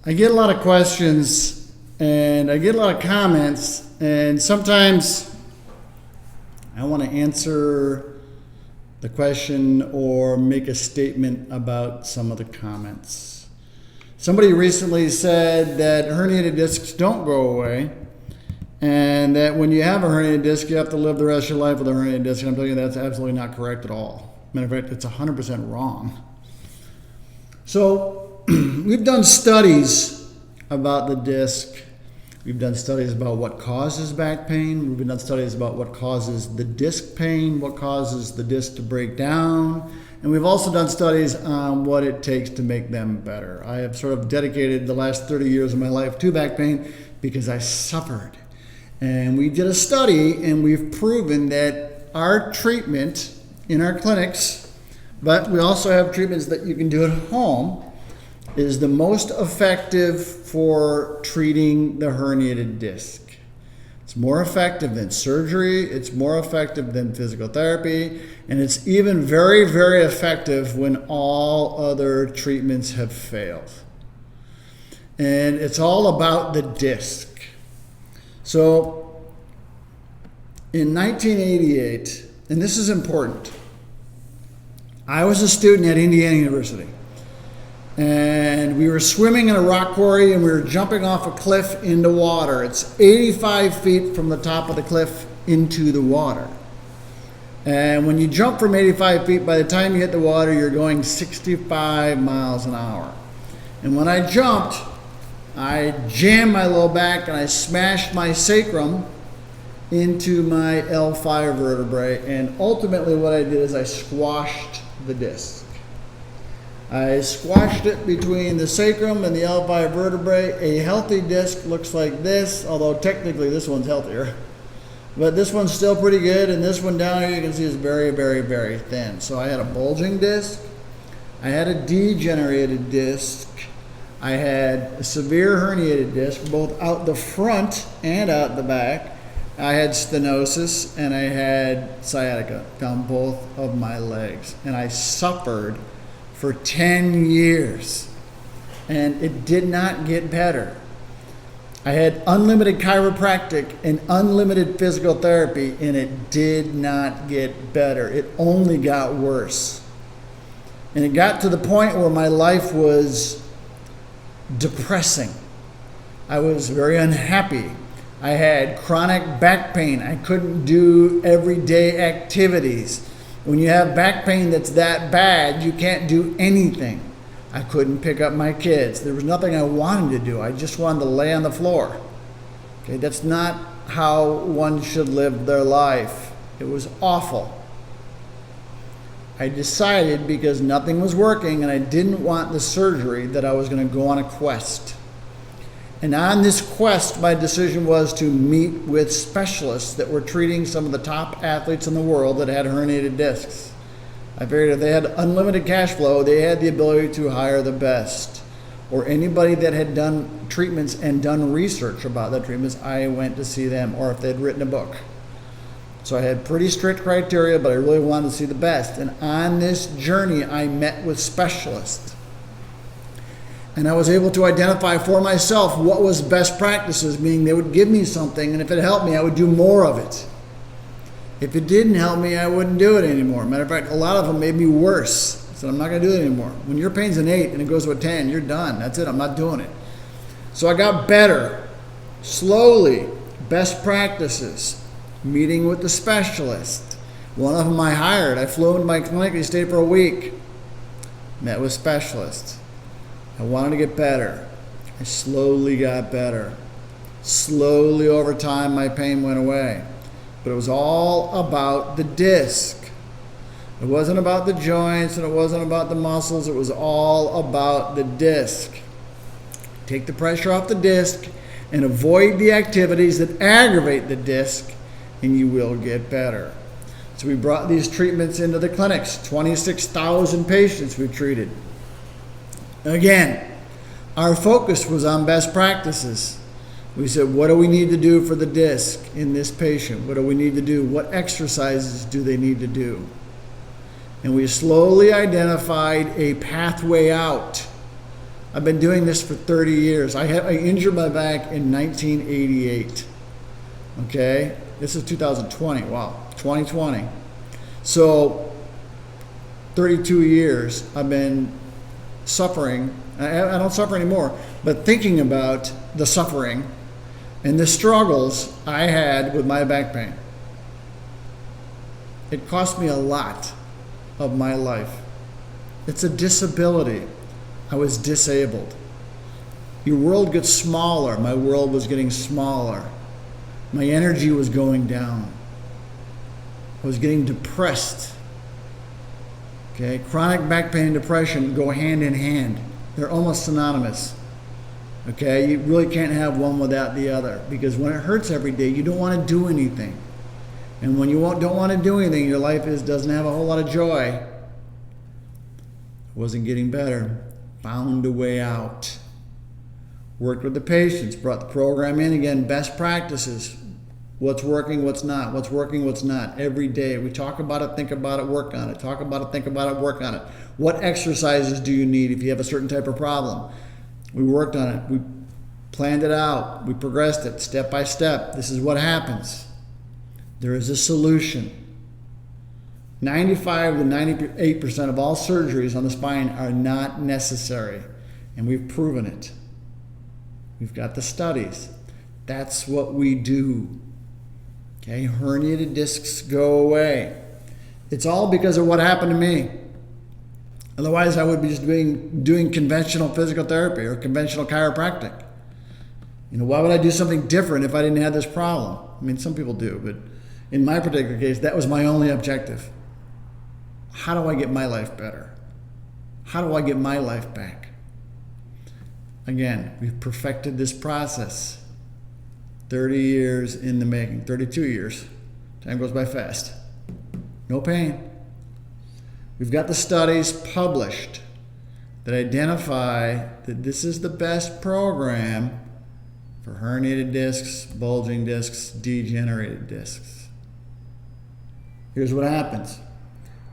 I get a lot of questions and I get a lot of comments, and sometimes I want to answer the question or make a statement about some of the comments. Somebody recently said that herniated discs don't go away, and that when you have a herniated disc, you have to live the rest of your life with a herniated disc. And I'm telling you, that's absolutely not correct at all. Matter of fact, it's 100% wrong. So we've done studies about the disc. We've done studies about what causes back pain. We've done studies about what causes the disc pain, what causes the disc to break down. And we've also done studies on what it takes to make them better. I have sort of dedicated the last 30 years of my life to back pain because I suffered. And we did a study, and we've proven that our treatment in our clinics, but we also have treatments that you can do at home, is the most effective for treating the herniated disc. It's more effective than surgery, it's more effective than physical therapy, and it's even very, very effective when all other treatments have failed. And it's all about the disc. So in 1988, and this is important, I was a student at Indiana University, and we were swimming in a rock quarry, and we were jumping off a cliff into water. It's 85 feet from the top of the cliff into the water. And when you jump from 85 feet, by the time you hit the water, you're going 65 miles an hour. And when I jumped, I jammed my low back and I smashed my sacrum into my L5 vertebrae, and ultimately what I did is I squashed the disc. I squashed it between the sacrum and the L5 vertebrae. A healthy disc looks like this, although technically this one's healthier. But this one's still pretty good, and this one down here you can see is very, very, very thin. So I had a bulging disc, I had a degenerated disc, I had a severe herniated disc, both out the front and out the back. I had stenosis, and I had sciatica down both of my legs. And I suffered for 10 years, and it did not get better. I had unlimited chiropractic and unlimited physical therapy, and it did not get better. It only got worse. And it got to the point where my life was depressing. I was very unhappy. I had chronic back pain. I couldn't do everyday activities. When you have back pain that's that bad, you can't do anything. I couldn't pick up my kids. There was nothing I wanted to do. I just wanted to lay on the floor. Okay, that's not how one should live their life. It was awful. I decided, because nothing was working and I didn't want the surgery, that I was going to go on a quest. And on this quest, my decision was to meet with specialists that were treating some of the top athletes in the world that had herniated discs. I figured if they had unlimited cash flow, they had the ability to hire the best. Or anybody that had done treatments and done research about the treatments, I went to see them, or if they'd written a book. So I had pretty strict criteria, but I really wanted to see the best. And on this journey, I met with specialists. And I was able to identify for myself what was best practices, meaning they would give me something, and if it helped me, I would do more of it. If it didn't help me, I wouldn't do it anymore. Matter of fact, a lot of them made me worse. So I'm not going to do it anymore. When your pain's an 8 and it goes to a 10, you're done. That's it. I'm not doing it. So I got better. Slowly. Best practices. Meeting with the specialist. One of them I hired. I flew into my clinic. He stayed for a week. Met with specialists. I wanted to get better. I slowly got better. Slowly over time, my pain went away. But it was all about the disc. It wasn't about the joints, and it wasn't about the muscles. It was all about the disc. Take the pressure off the disc and avoid the activities that aggravate the disc, and you will get better. So we brought these treatments into the clinics. 26,000 patients we treated. Again, our focus was on best practices. We said, what do we need to do for the disc in this patient? What do we need to do? What exercises do they need to do? And we slowly identified a pathway out I've been doing this for 30 years. I injured my back in 1988. Okay? This is 2020. Wow. 2020. So 32 years I've been suffering. I don't suffer anymore, but thinking about the suffering and the struggles I had with my back pain. It cost me a lot of my life. It's a disability. I was disabled. Your world gets smaller. My world was getting smaller. My energy was going down. I was getting depressed. Okay, chronic back pain and depression go hand in hand. They're almost synonymous. Okay, you really can't have one without the other, because when it hurts every day, you don't want to do anything. And when you don't want to do anything, your life doesn't have a whole lot of joy. It wasn't getting better. Found a way out. Worked with the patients, brought the program in again, best practices. What's working, what's not, what's working, what's not, every day. We talk about it, think about it, work on it. Talk about it, think about it, work on it. What exercises do you need if you have a certain type of problem? We worked on it. We planned it out. We progressed it step by step. This is what happens. There is a solution. 95 to 98% of all surgeries on the spine are not necessary, and we've proven it. We've got the studies. That's what we do. Okay, herniated discs go away. It's all because of what happened to me. Otherwise, I would be just doing conventional physical therapy or conventional chiropractic. You know, why would I do something different if I didn't have this problem? I mean, some people do, but in my particular case, that was my only objective. How do I get my life better? How do I get my life back? Again, we've perfected this process. 30 years in the making, 32 years. Time goes by fast. No pain. We've got the studies published that identify that this is the best program for herniated discs, bulging discs, degenerated discs. Here's what happens.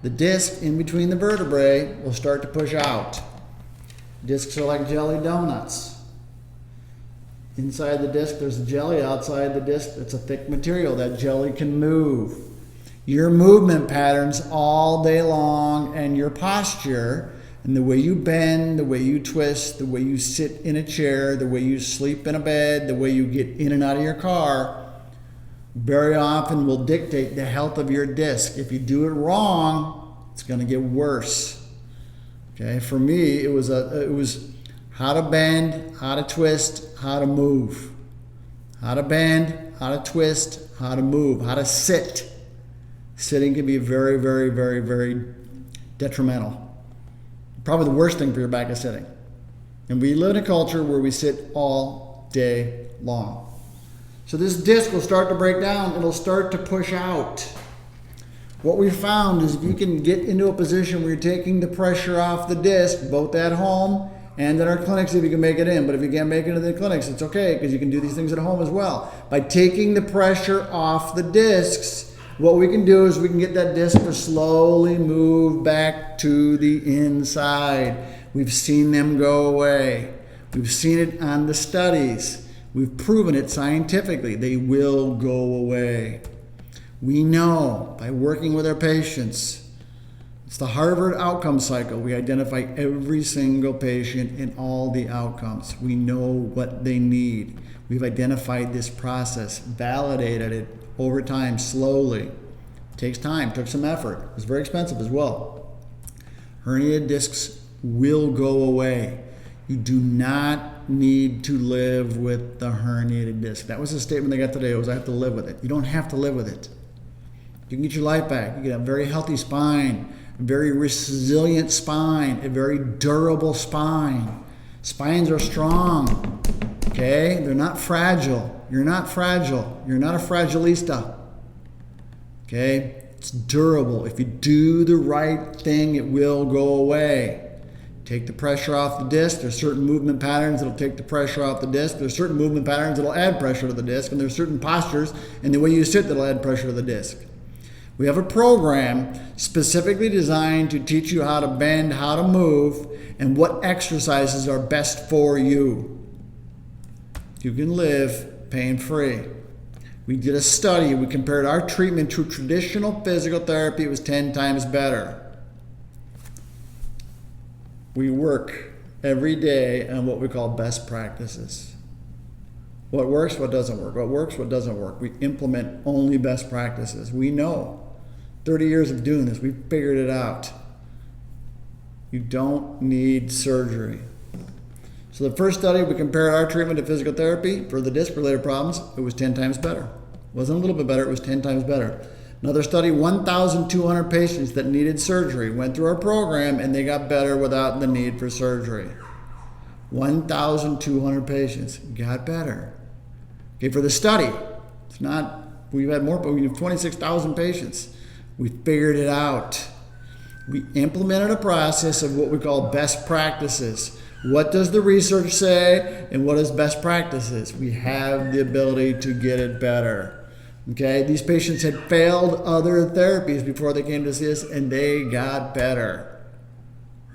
The disc in between the vertebrae will start to push out. Discs are like jelly donuts. Inside the disc, there's a jelly. Outside the disc, it's a thick material. That jelly can move. Your movement patterns all day long and your posture and the way you bend, the way you twist, the way you sit in a chair, the way you sleep in a bed, the way you get in and out of your car, very often will dictate the health of your disc. If you do it wrong, it's going to get worse. Okay, for me, it was how to bend, how to twist, how to move. How to bend, how to twist, how to move, how to sit. Sitting can be very, very, very, very detrimental. Probably the worst thing for your back is sitting. And we live in a culture where we sit all day long. So this disc will start to break down. It'll start to push out. What we found is if you can get into a position where you're taking the pressure off the disc, both at home and in our clinics if you can make it in. But if you can't make it into the clinics, it's okay because you can do these things at home as well. By taking the pressure off the discs, what we can do is we can get that disc to slowly move back to the inside. We've seen them go away. We've seen it on the studies. We've proven it scientifically. They will go away. We know by working with our patients. It's the Harvard outcome cycle. We identify every single patient and all the outcomes. We know what they need. We've identified this process, validated it over time, slowly. It takes time, took some effort. It's very expensive as well. Herniated discs will go away. You do not need to live with the herniated disc. That was the statement they got today, was I have to live with it. You don't have to live with it. You can get your life back. You get a very healthy spine, a very resilient spine, a very durable spine. Spines are strong, okay? They're not fragile. You're not fragile. You're not a fragilista, okay? It's durable. If you do the right thing, it will go away. Take the pressure off the disc. There's certain movement patterns that'll take the pressure off the disc. There's certain movement patterns that'll add pressure to the disc, and there's certain postures and the way you sit that'll add pressure to the disc. We have a program specifically designed to teach you how to bend, how to move, and what exercises are best for you. You can live pain-free. We did a study. We compared our treatment to traditional physical therapy. It was 10 times better. We work every day on what we call best practices. What works, what doesn't work. What works, what doesn't work. We implement only best practices. We know. 30 years of doing this, we've figured it out. You don't need surgery. So the first study, we compared our treatment to physical therapy for the disc-related problems. It was 10 times better. It wasn't a little bit better, it was 10 times better. Another study, 1,200 patients that needed surgery went through our program and they got better without the need for surgery. 1,200 patients got better. Okay, for the study, it's not, we've had more, but we have 26,000 patients. We figured it out. We implemented a process of what we call best practices. What does the research say and what is best practices? We have the ability to get it better. Okay, these patients had failed other therapies before they came to see us and they got better.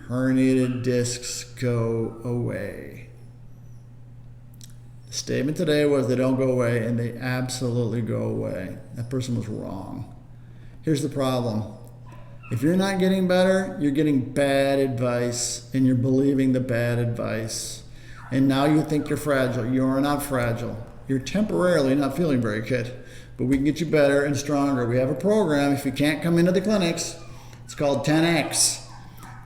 Herniated discs go away. The statement today was they don't go away, and they absolutely go away. That person was wrong. Here's the problem. If you're not getting better, you're getting bad advice and you're believing the bad advice. And now you think you're fragile. You are not fragile. You're temporarily not feeling very good, but we can get you better and stronger. We have a program. If you can't come into the clinics, it's called 10X.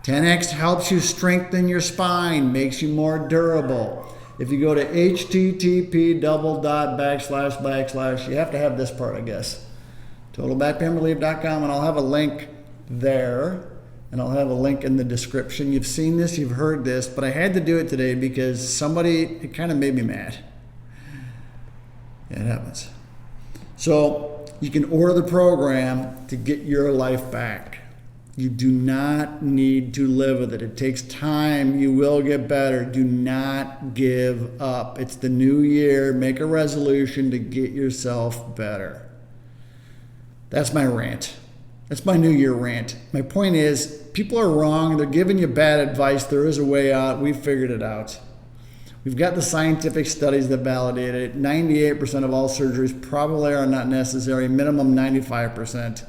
10X helps you strengthen your spine, makes you more durable. If you go to http:// you have to have this part, I guess. TotalBackPainRelief.com, and I'll have a link there, and I'll have a link in the description. You've seen this, you've heard this, but I had to do it today because it kind of made me mad. Yeah, it happens. So you can order the program to get your life back. You do not need to live with it. It takes time. You will get better. Do not give up. It's the new year. Make a resolution to get yourself better. That's my rant. That's my New Year rant. My point is, people are wrong. They're giving you bad advice. There is a way out. We've figured it out. We've got the scientific studies that validate it. 98% of all surgeries probably are not necessary. Minimum 95%.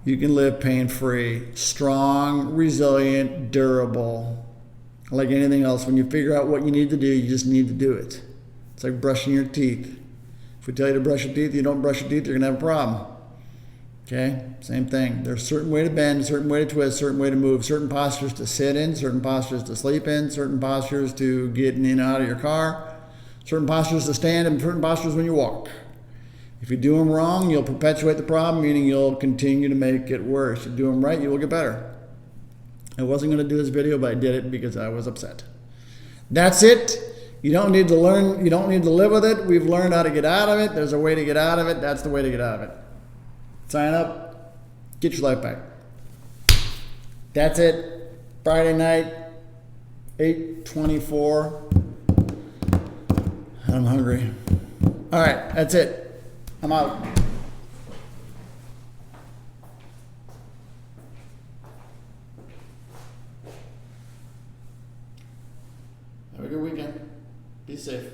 You can live pain-free, strong, resilient, durable. Like anything else, when you figure out what you need to do, you just need to do it. It's like brushing your teeth. If we tell you to brush your teeth, you don't brush your teeth, you're going to have a problem. Okay? Same thing. There's a certain way to bend, a certain way to twist, a certain way to move, certain postures to sit in, certain postures to sleep in, certain postures to get in and out of your car, certain postures to stand, and certain postures when you walk. If you do them wrong, you'll perpetuate the problem, meaning you'll continue to make it worse. If you do them right, you will get better. I wasn't going to do this video, but I did it because I was upset. That's it. You don't need to learn, you don't need to live with it. We've learned how to get out of it. There's a way to get out of it. That's the way to get out of it. Sign up, get your life back. That's it. Friday night, 8:24. I'm hungry. All right, that's it. I'm out. Have a good weekend. Be safe.